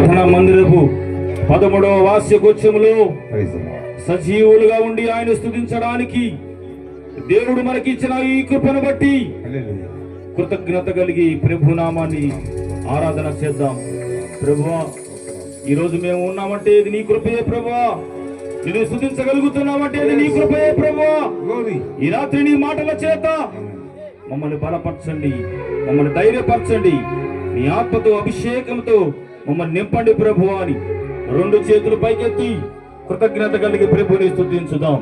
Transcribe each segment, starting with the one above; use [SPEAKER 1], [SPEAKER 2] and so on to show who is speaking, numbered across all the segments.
[SPEAKER 1] ప్రార్థన మందిరపు 13వ వార్షికోత్సవంలో సజీవులుగా ఉండి ఆయన స్తుతించడానికి దేవుడు మనకిచ్చిన ఈ కృపను బట్టి కృతజ్ఞత కలిగి ప్రభు నామాన్ని ఆరాధన చేద్దాం. ప్రభువా, ఈరోజు మేము ఉన్నామంటే ఇది నీ కృపయే ప్రభువా. నేను స్తుతించగలుగుతున్నామంటే ఇది నీ కృపయే ప్రభువా. ఈ రాత్రి నీ మాటల చేత మమ్మల్ని బలపరచండి, మమ్మల్ని ధైర్యపరచండి, నీ ఆత్మతో అభిషేకంతో మమ్మల్ని నింపండి ప్రభువా అని 2 చేతులు పైకెత్తి కృతజ్ఞత కలిగి ప్రభుని స్తుతించుదాం.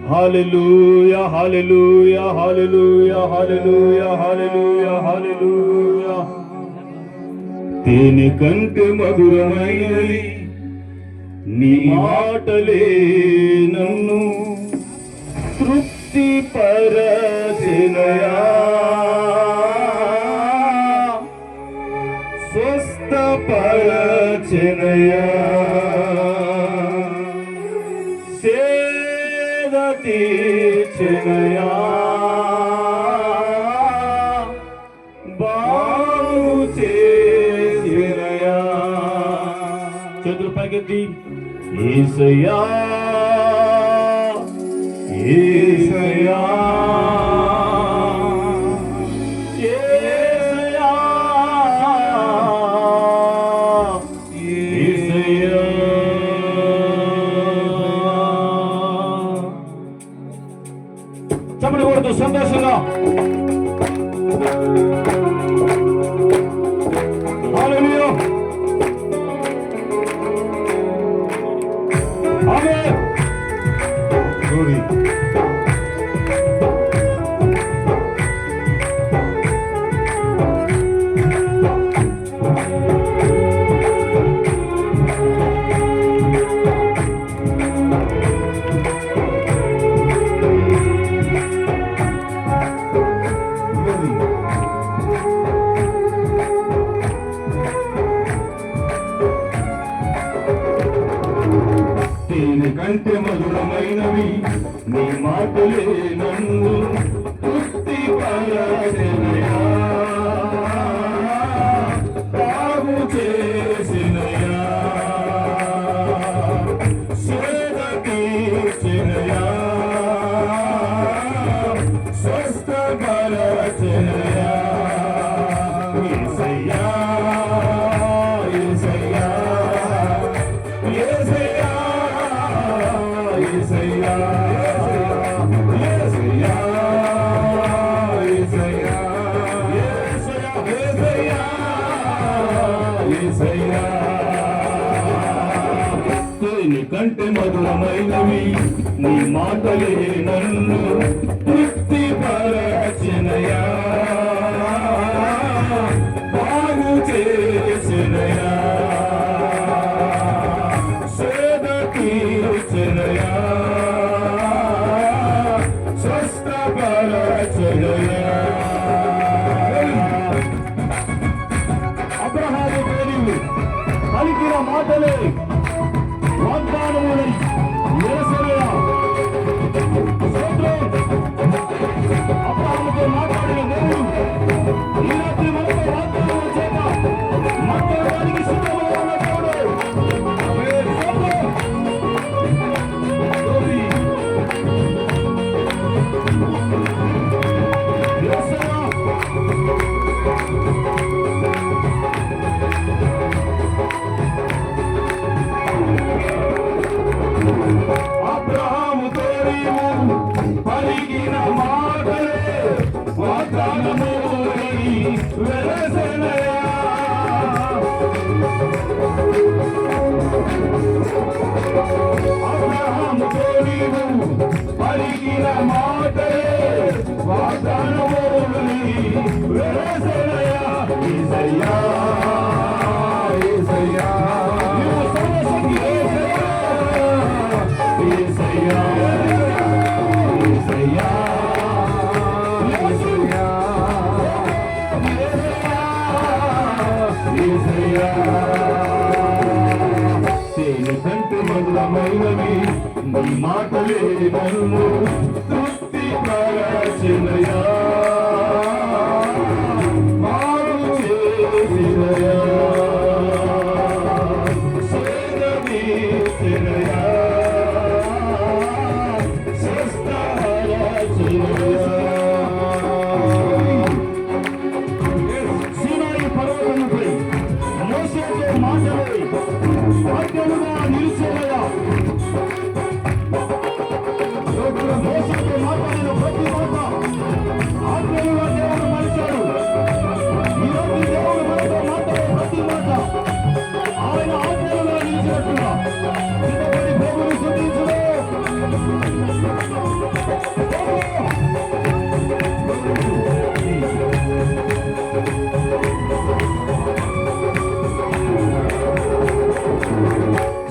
[SPEAKER 1] హల్లెలూయా హల్లెలూయా హల్లెలూయా హల్లెలూయా హల్లెలూయా హల్లెలూయా. తేనె కంటే మధురమైనవి నీ మాటలే నన్ను తృప్తి పరచెనయా, స్వస్థపరచెనయా, సేద తీర్చెనయా, బాగు చేసినయా. చేతులు పైకెత్తి యేసయ్యా యేసయ్యా యేసయ్యా యేసయ్యా. చప్పటి కొడుతూ సంతోషంగా హల్లెలూయా ఆమేన్. Glory. తేనె కంటే మధురమైనవి నీ మాటలే నన్ను తృప్తి పరచెనయా, బాగు చేసినయా, సేద తీర్చెనయా, స్వస్థపరచెనయా. యేసయ్యా యేసయ్యా యేసయ్యా యేసయ్యా యేసయ్యా యేసయ్యా యేసయ్యా యేసయ్యా. తేనె కంటే మధురమైనవి నీ మాటలే నన్ను తృప్తి పరచెనయా, బాగు చేసినయా, సేద తీర్చెనయా, స్వస్థపరచెనయా. అబ్రహాము దేవుడు పలికిన మాటలే వాగ్దానములై నెరవేరెనయా. అబ్రహాముతో మాట్లాడిన దేవుడు ఈ రాత్రి మనతో వాగ్దానముల చేత మాట్లాడడానికి సిద్ధంగా ఉన్న దేవుడు. అబ్రహాముతో నీవు పలికిన మాటలే వాగ్దానములై వెలసెనయా. అబ్రహాముతో నీవు పలికిన మాటలే వాగ్దానములై వెలసెనయా. యేసయ్యా యేసయ్యా నీవు సర్వశక్తి యేసయ్యా యేసయ్యా యేసయ్యా యేసయ్యా. తేనె కంటే మధురమైనవి నీ మాటలే నన్ను తృప్తి పరచెనయా, బాగు చేసినయా, మాటలే ఆజ్ఞలుగా నిలిచేవయ్యా. మోసతో మాట్లాడిన ప్రతి మాట ఆజ్ఞలుగా దేవుడు మలిచాడు. ఈరోజు దేవుడు మనతో మాట్లాడే ప్రతి మాట ఆయన ఆజ్ఞలుగా నిలిచినట్టుగా సిద్ధపడి ప్రభుని స్తుతించును.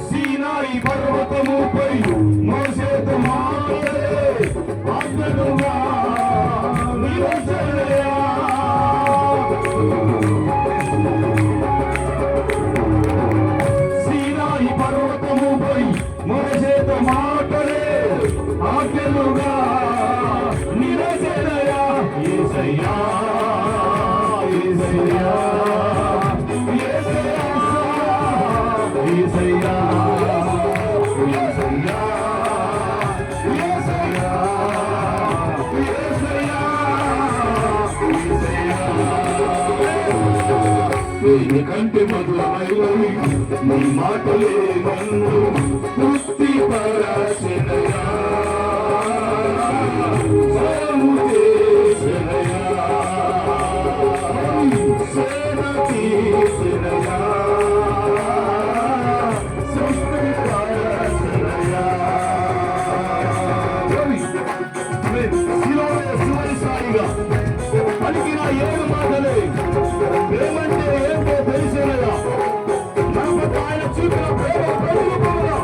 [SPEAKER 1] సీనాయి పర్వతముపై మోసేతో మాటలే ఆజ్ఞలుగా నిలిచెనయ్యా. సీనాయి పర్వతముపై మోసేతో మాటలే ఆజ్ఞలుగా నిలిచెనయ్యా. యేసయ్యా యేసయ్యా యేసయ్యా యేసయ్యా యేసయ్యా యేసయ్యా యేసయ్యా కంటే మధురమైనవి నీ మాటలే నన్ను తృప్తిపరచెనయ్యా. జయము చేసెనయ్యా, సేవ తీసెనయ్యా, సృష్టిపరచెనయ్యా. శివరిసాయిగా పలికిన 7 మాటలే ప్రేమంటే ఏంటో తెలిసేనయ్యా. మన పట్ల ఆయన చూపిన ప్రేమ ప్రతిరూపంగా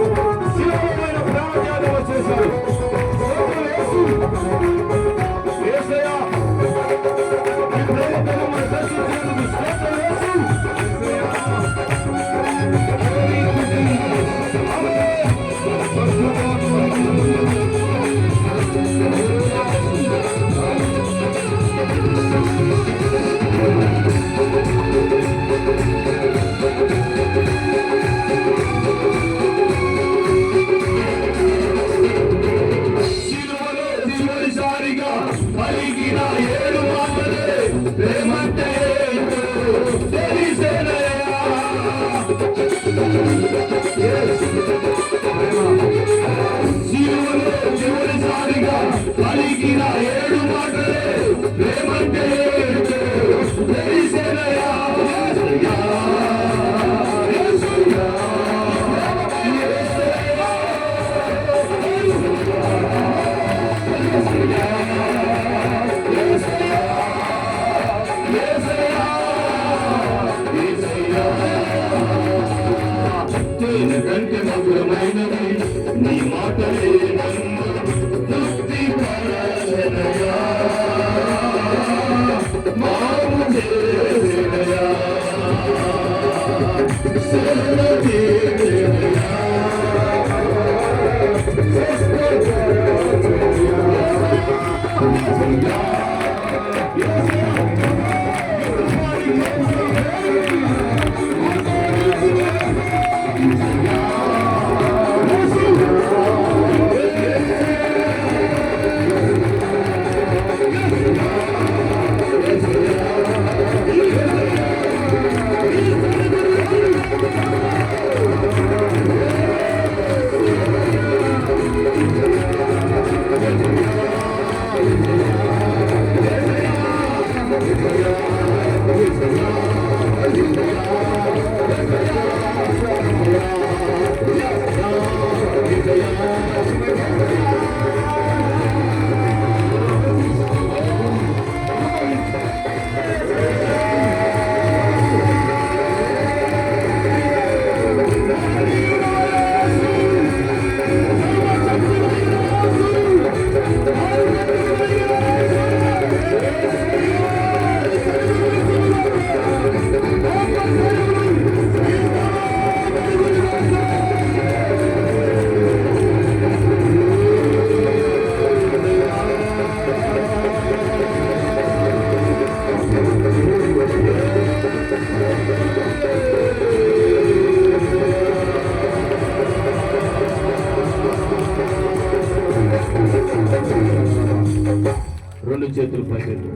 [SPEAKER 1] శివమైన ప్రాణత్యాగం చేశారు. యేసయ్యా ఈ ప్రేమతో మనం దర్శించినందుకు స్తోత్రం యేసు. శిలువలో చివరిసారిగా పలికిన 7 మాటలే ప్రేమంటే ఏంటో తెలిసేనయ్యా. శిలువలో చివరిసారిగా పలికిన 7 మాటలే ప్రేమంటే ఏంటో తెలిసేనయ్యా. యేసయ్యా యేసయ్యా కంటే మధురమైనవి నీ మాటలే నన్ను తృప్తిపరచెనయ్యా. మాము చేసెనయ్యా, సేవ తీసెనయ్యా, రెండు చేతులు పైకెత్తు.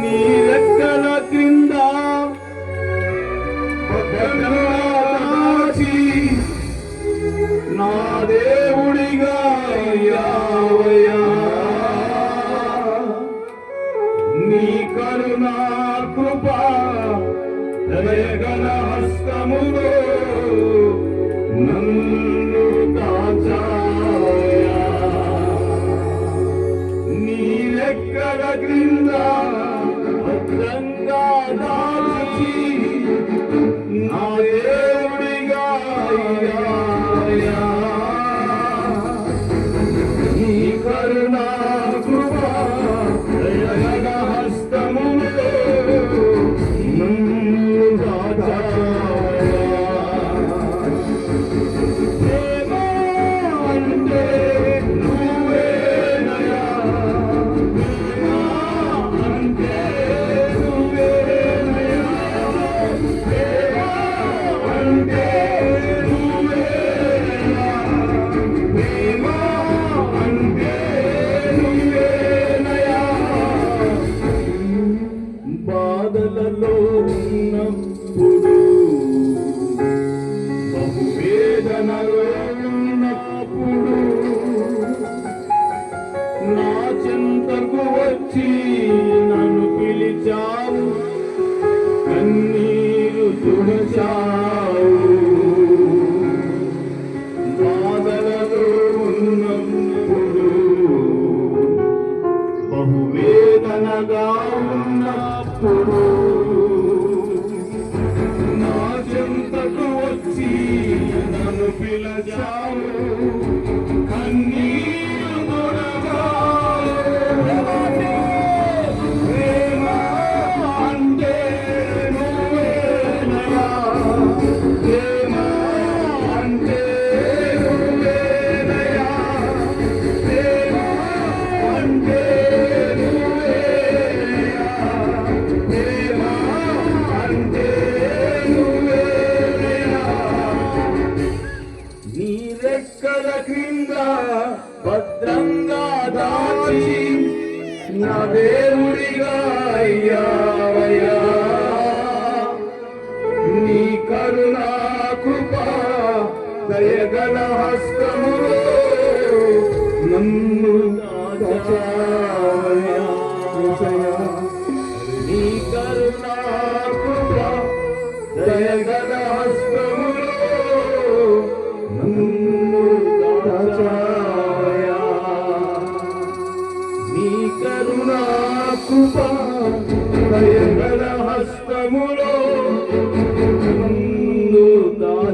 [SPEAKER 1] నీ రెక్కల క్రింద నా దేవుడిగా యావయ్యా నీ కరుణా కృపా దయగల హస్తములో నన్ను దాచావయ్యా నీ రెక్కల క్రింద భద్రంగా దాచి నా దేవుడిగా అయ్యా నీ కరుణా కృపా దయగల హస్తములో నన్ను దాచావయ్యా ప్రేమ అంటే నువ్వేనయ్యా ప్రేమ అంటే నువ్వేనయ్యా ప్రేమ అంటే నువ్వేనయ్యా ప్రేమ అంటే నువ్వేనయ్యా బాధలలో ఉన్నప్పుడు బహువేదనలో ఉన్నప్పుడు నా చెంతకు వచ్చి నన్ను పిలిచావు కన్నీరు తుడిచావు బాధలలో ఉన్నప్పుడు బహువేదనగా ఉన్నప్పుడు నా చెంతకు వచ్చి నన్ను పిలిచావు కన్నీరు తుడిచావు ప్రేమ అంటే నువ్వేనయ్యా ప్రేమ అంటే నువ్వేనయ్యా ప్రేమ అంటే నువ్వేనయ్యా ప్రేమ అంటే నువ్వేనయ్యా నీ రెక్కల క్రింద భద్రంగా దాచి నా దేవుడిగా అయ్యావయ్యా నీ కరుణా కృపా దయగల హస్తములో నన్ను దాచావయ్యా నీ కరుణా కృపా దయగల హస్తములో నన్ను దాచావయ్యా నీ కరుణా కృపా దయగల హస్తములో